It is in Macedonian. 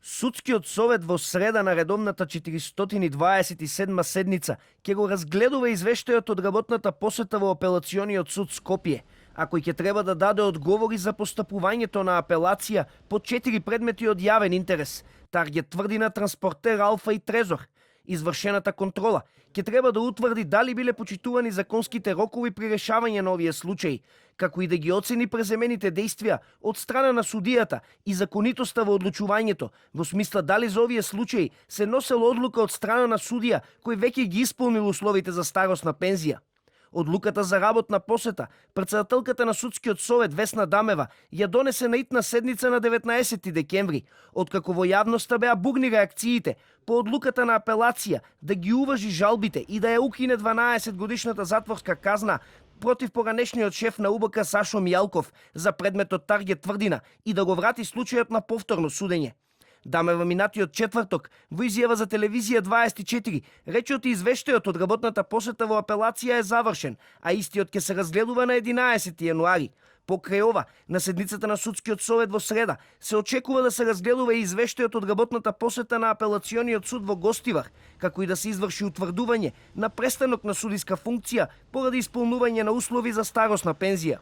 Судскиот совет во среда на редовната 427 седница ќе го разгледува извештајот од работната посета во апелациониот суд Скопје, а кој ќе треба да даде одговори за постапувањето на апелација по 4 предмети од јавен интерес: Таргет тврдина, Транспортер Алфа и Трезор. Извршената контрола ќе треба да утврди дали биле почитувани законските рокови при решавање на овие случаи, како и да ги оцени преземените действија од страна на судијата и законитоста во одлучувањето, во смисла дали за овие случаи се носела одлука од страна на судија кој веќе ги исполнил условите за старосна пензија. Одлуката за работна посета претседателката на Судскиот совет Весна Дамева ја донесе на итна седница на 19 декември, откако во јавноста беа бурни реакциите по одлуката на апелација да ги уважи жалбите и да ја укине 12 годишната затворска казна против поранешниот шеф на УБК Сашо Мијалков за предметот Таргет тврдина и да го врати случајот на повторно судење. Дамева минатиот четврток во изјава за телевизија 24 рече и извештајот од работната посета во апелација е завршен, а истиот ќе се разгледува на 11 јануари. Покрај ова, на седницата на Судскиот совет во среда се очекува да се разгледува и извештајот од работната посета на апелациониот суд во Гостивар, како и да се изврши утврдување на престанок на судиска функција поради исполнување на услови за старосна пензија.